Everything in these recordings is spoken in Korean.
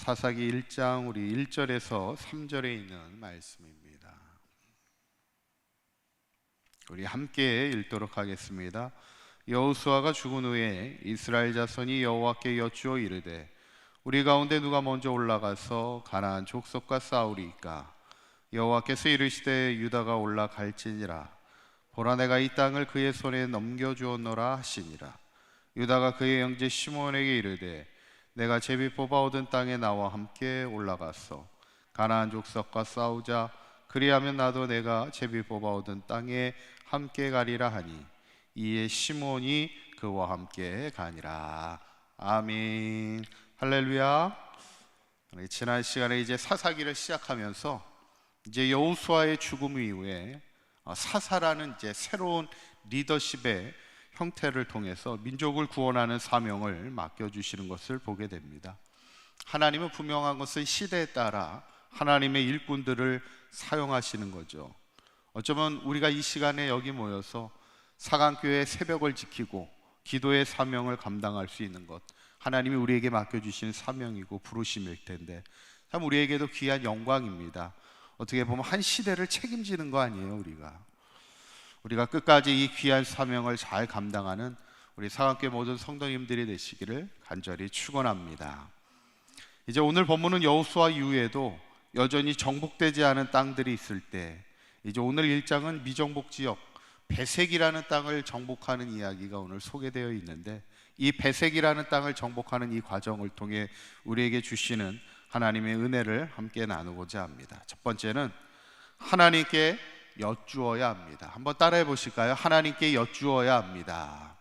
사사기 1장 우리 1절에서 3절에 있는 말씀입니다. 우리 함께 읽도록 하겠습니다. 여호수아가 죽은 후에 이스라엘 자손이 여호와께 여쭈어 이르되 우리 가운데 누가 먼저 올라가서 가나안 족속과 싸우리이까? 여호와께서 이르시되 유다가 올라갈지니라. 보라, 내가 이 땅을 그의 손에 넘겨주었노라 하시니라. 유다가 그의 형제 시므온에게 이르되 내가 제비 뽑아 얻은 땅에 나와 함께 올라가서 가나안 족속과 싸우자. 그리하면 나도 내가 제비 뽑아 얻은 땅에 함께 가리라 하니 이에 시므온이 그와 함께 가니라. 아멘. 할렐루야. 지난 시간에 이제 사사기를 시작하면서 이제 여호수아의 죽음 이후에 사사라는 이제 새로운 리더십의 형태를 통해서 민족을 구원하는 사명을 맡겨주시는 것을 보게 됩니다. 하나님은 분명한 것은 시대에 따라 하나님의 일꾼들을 사용하시는 거죠. 어쩌면 우리가 이 시간에 여기 모여서 사강교회 새벽을 지키고 기도의 사명을 감당할 수 있는 것, 하나님이 우리에게 맡겨주신 사명이고 부르심일 텐데 참 우리에게도 귀한 영광입니다. 어떻게 보면 한 시대를 책임지는 거 아니에요. 우리가 끝까지 이 귀한 사명을 잘 감당하는 우리 사강교회 모든 성도님들이 되시기를 간절히 축원합니다. 이제 오늘 본문은 여호수아 이후에도 여전히 정복되지 않은 땅들이 있을 때, 이제 오늘 1장은 미정복 지역 베색이라는 땅을 정복하는 이야기가 오늘 소개되어 있는데, 이 베색이라는 땅을 정복하는 이 과정을 통해 우리에게 주시는 하나님의 은혜를 함께 나누고자 합니다. 첫 번째는 하나님께 여쭈어야 합니다. 한번 따라해 보실까요? 하나님께 여쭈어야 합니다.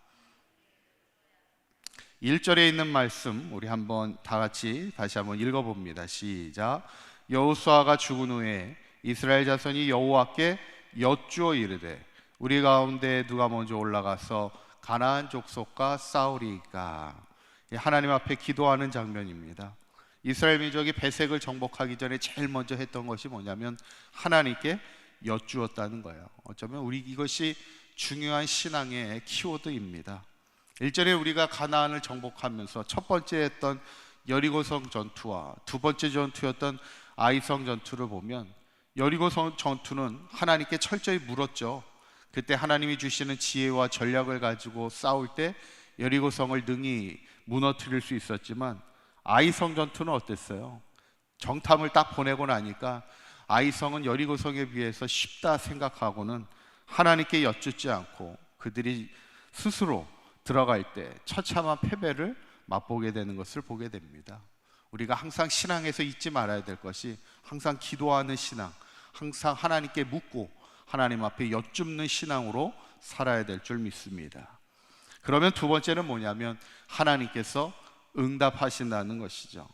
1절에 있는 말씀 우리 한번 다 같이 다시 한번 읽어봅니다. 시작. 여호수아가 죽은 후에 이스라엘 자손이 여호와께 여쭈어 이르되 우리 가운데 누가 먼저 올라가서 가나안 족속과 싸우리이까? 하나님 앞에 기도하는 장면입니다. 이스라엘 민족이 베색을 정복하기 전에 제일 먼저 했던 것이 뭐냐면 하나님께 여쭈었다는 거예요. 어쩌면 이것이 중요한 신앙의 키워드입니다. 1절에 우리가 가나안을 정복하면서 첫 번째 했던 여리고성 전투와 두 번째 전투였던 아이성 전투를 보면, 여리고성 전투는 하나님께 철저히 물었죠. 그때 하나님이 주시는 지혜와 전략을 가지고 싸울 때 여리고성을 능히 무너뜨릴 수 있었지만, 아이성 전투는 어땠어요? 정탐을 딱 보내고 나니까 아이성은 여리고성에 비해서 쉽다 생각하고는 하나님께 여쭙지 않고 그들이 스스로 들어갈 때 처참한 패배를 맛보게 되는 것을 보게 됩니다. 우리가 항상 신앙에서 잊지 말아야 될 것이 항상 기도하는 신앙, 항상 하나님께 묻고 하나님 앞에 여쭙는 신앙으로 살아야 될 줄 믿습니다. 그러면 두 번째는 뭐냐면 하나님께서 응답하신다는 것이죠.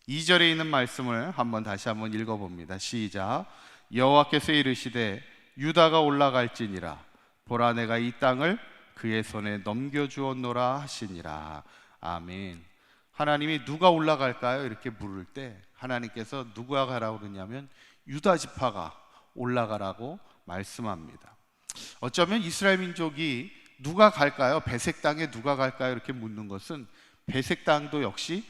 2절에 있는 말씀을 다시 한번 읽어봅니다. 시작. 여호와께서 이르시되 유다가 올라갈지니라. 보라, 내가 이 땅을 그의 손에 넘겨주었노라 하시니라. 아멘. 하나님이 누가 올라갈까요? 이렇게 물을 때 하나님께서 누가 가라고 그러냐면 유다 지파가 올라가라고 말씀합니다. 어쩌면 이스라엘 민족이 누가 갈까요? 베색 땅에 누가 갈까요? 이렇게 묻는 것은 베색 땅도 역시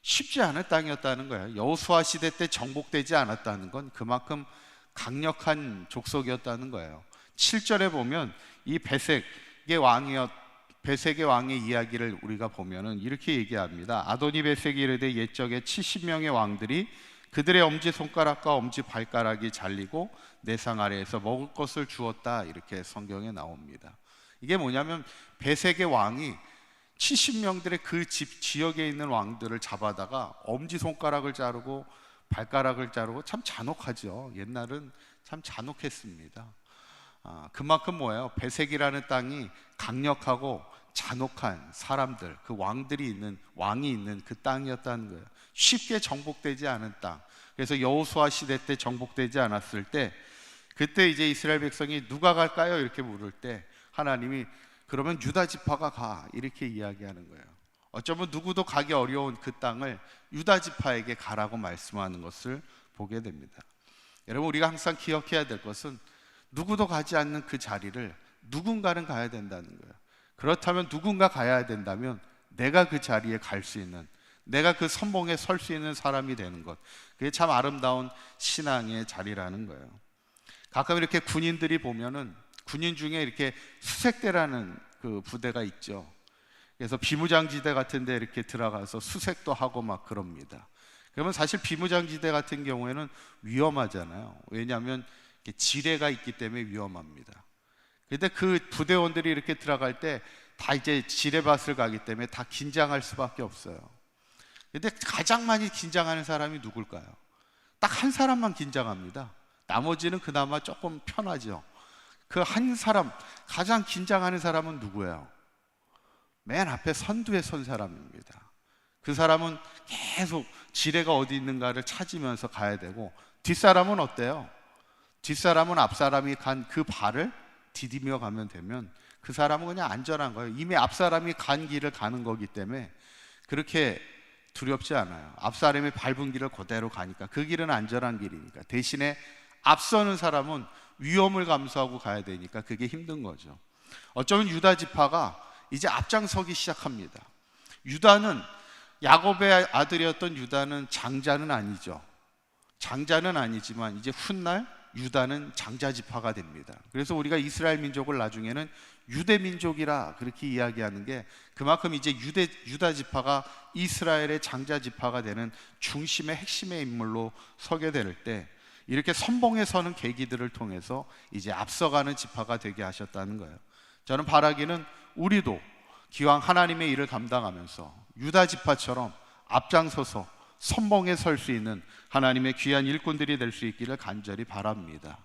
쉽지 않은 땅이었다는 거예요. 여호수아 시대 때 정복되지 않았다는 건 그만큼 강력한 족속이었다는 거예요. 7절에 보면 이 베색의 왕의 이야기를 우리가 보면은 이렇게 얘기합니다. 아도니 베색이 이르되 옛적에 70명의 왕들이 그들의 엄지손가락과 엄지발가락이 잘리고 내상 아래에서 먹을 것을 주었다, 이렇게 성경에 나옵니다. 이게 뭐냐면 베색의 왕이 70명들의 그 지역에 있는 왕들을 잡아다가 엄지손가락을 자르고 발가락을 자르고, 참 잔혹하죠. 옛날은 참 잔혹했습니다. 그만큼 뭐예요? 베색이라는 땅이 강력하고 잔혹한 사람들, 그 왕이 있는 그 땅이었다는 거예요. 쉽게 정복되지 않은 땅. 그래서 여호수아 시대 때 정복되지 않았을 때, 그때 이제 이스라엘 백성이 누가 갈까요? 이렇게 물을 때 하나님이 그러면 유다 지파가 가, 이렇게 이야기하는 거예요. 어쩌면 누구도 가기 어려운 그 땅을 유다 지파에게 가라고 말씀하는 것을 보게 됩니다. 여러분, 우리가 항상 기억해야 될 것은 누구도 가지 않는 그 자리를 누군가는 가야 된다는 거예요. 그렇다면 누군가 가야 된다면 내가 그 자리에 갈 수 있는, 내가 그 선봉에 설 수 있는 사람이 되는 것, 그게 참 아름다운 신앙의 자리라는 거예요. 가끔 이렇게 군인들이 보면은 군인 중에 이렇게 수색대라는 그 부대가 있죠. 그래서 비무장지대 같은 데 이렇게 들어가서 수색도 하고 막 그럽니다. 그러면 사실 비무장지대 같은 경우에는 위험하잖아요. 왜냐하면 지뢰가 있기 때문에 위험합니다. 그런데 그 부대원들이 이렇게 들어갈 때 다 이제 지뢰밭을 가기 때문에 다 긴장할 수밖에 없어요. 그런데 가장 많이 긴장하는 사람이 누굴까요? 딱 한 사람만 긴장합니다. 나머지는 그나마 조금 편하죠. 그 한 사람, 가장 긴장하는 사람은 누구예요? 맨 앞에 선두에 선 사람입니다. 그 사람은 계속 지뢰가 어디 있는가를 찾으면서 가야 되고, 뒷사람은 어때요? 뒷사람은 앞사람이 간 그 발을 디디며 가면 되면 그 사람은 그냥 안전한 거예요. 이미 앞사람이 간 길을 가는 거기 때문에 그렇게 두렵지 않아요. 앞사람이 밟은 길을 그대로 가니까 그 길은 안전한 길이니까. 대신에 앞서는 사람은 위험을 감수하고 가야 되니까 그게 힘든 거죠. 어쩌면 유다 지파가 이제 앞장서기 시작합니다. 유다는, 야곱의 아들이었던 유다는 장자는 아니죠. 장자는 아니지만 이제 훗날 유다는 장자 지파가 됩니다. 그래서 우리가 이스라엘 민족을 나중에는 유대 민족이라 그렇게 이야기하는 게, 그만큼 이제 유다 지파가 이스라엘의 장자 지파가 되는 중심의 핵심의 인물로 서게 될 때, 이렇게 선봉에 서는 계기들을 통해서 이제 앞서가는 지파가 되게 하셨다는 거예요. 저는 바라기는 우리도 기왕 하나님의 일을 감당하면서 유다 지파처럼 앞장서서 선봉에 설 수 있는 하나님의 귀한 일꾼들이 될 수 있기를 간절히 바랍니다.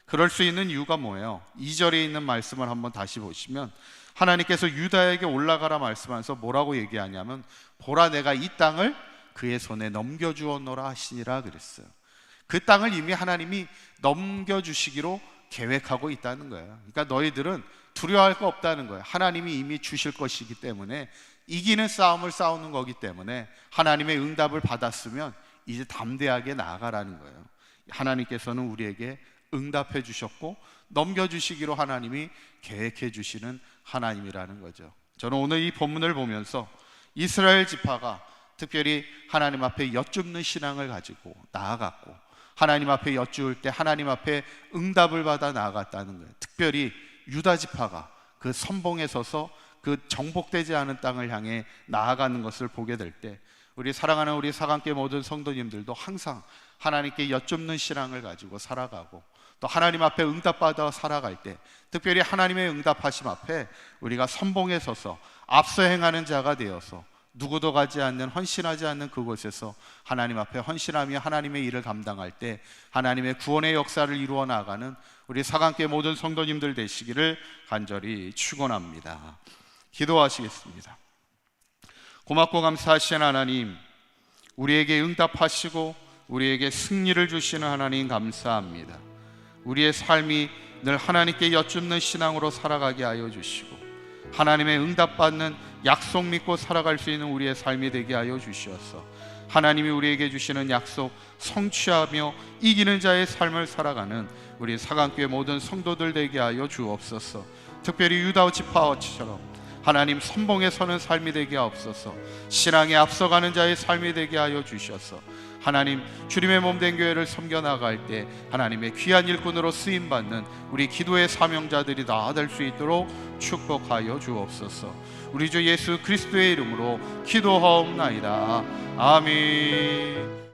그럴 수 있는 이유가 뭐예요? 2절에 있는 말씀을 한번 다시 보시면, 하나님께서 유다에게 올라가라 말씀하면서 뭐라고 얘기하냐면, 보라 내가 이 땅을 그의 손에 넘겨주었노라 하시니라 그랬어요. 그 땅을 이미 하나님이 넘겨주시기로 계획하고 있다는 거예요. 그러니까 너희들은 두려워할 거 없다는 거예요. 하나님이 이미 주실 것이기 때문에, 이기는 싸움을 싸우는 거기 때문에 하나님의 응답을 받았으면 이제 담대하게 나아가라는 거예요. 하나님께서는 우리에게 응답해 주셨고 넘겨주시기로 하나님이 계획해 주시는 하나님이라는 거죠. 저는 오늘 이 본문을 보면서 이스라엘 지파가 특별히 하나님 앞에 여쭙는 신앙을 가지고 나아갔고, 하나님 앞에 여쭈을 때 하나님 앞에 응답을 받아 나아갔다는 거예요. 특별히 유다 지파가 그 선봉에 서서 그 정복되지 않은 땅을 향해 나아가는 것을 보게 될 때, 우리 사랑하는 우리 사강교회 모든 성도님들도 항상 하나님께 여쭙는 신앙을 가지고 살아가고, 또 하나님 앞에 응답받아 살아갈 때, 특별히 하나님의 응답하심 앞에 우리가 선봉에 서서 앞서 행하는 자가 되어서 누구도 가지 않는, 헌신하지 않는 그곳에서 하나님 앞에 헌신하며 하나님의 일을 감당할 때 하나님의 구원의 역사를 이루어 나가는 우리 사강교회 모든 성도님들 되시기를 간절히 축원합니다. 기도하시겠습니다. 고맙고 감사하신 하나님, 우리에게 응답하시고 우리에게 승리를 주시는 하나님 감사합니다. 우리의 삶이 늘 하나님께 여쭙는 신앙으로 살아가게 하여 주시고, 하나님의 응답받는 약속 믿고 살아갈 수 있는 우리의 삶이 되게 하여 주시옵소서. 하나님이 우리에게 주시는 약속 성취하며 이기는 자의 삶을 살아가는 우리 사강교회 모든 성도들 되게 하여 주옵소서. 특별히 유다 지파처럼 하나님 선봉에 서는 삶이 되게 하옵소서. 신앙에 앞서가는 자의 삶이 되게 하여 주셔서 하나님 주님의 몸된 교회를 섬겨나갈 때 하나님의 귀한 일꾼으로 쓰임받는 우리 기도의 사명자들이 다 될 수 있도록 축복하여 주옵소서. 우리 주 예수 그리스도의 이름으로 기도하옵나이다. 아멘.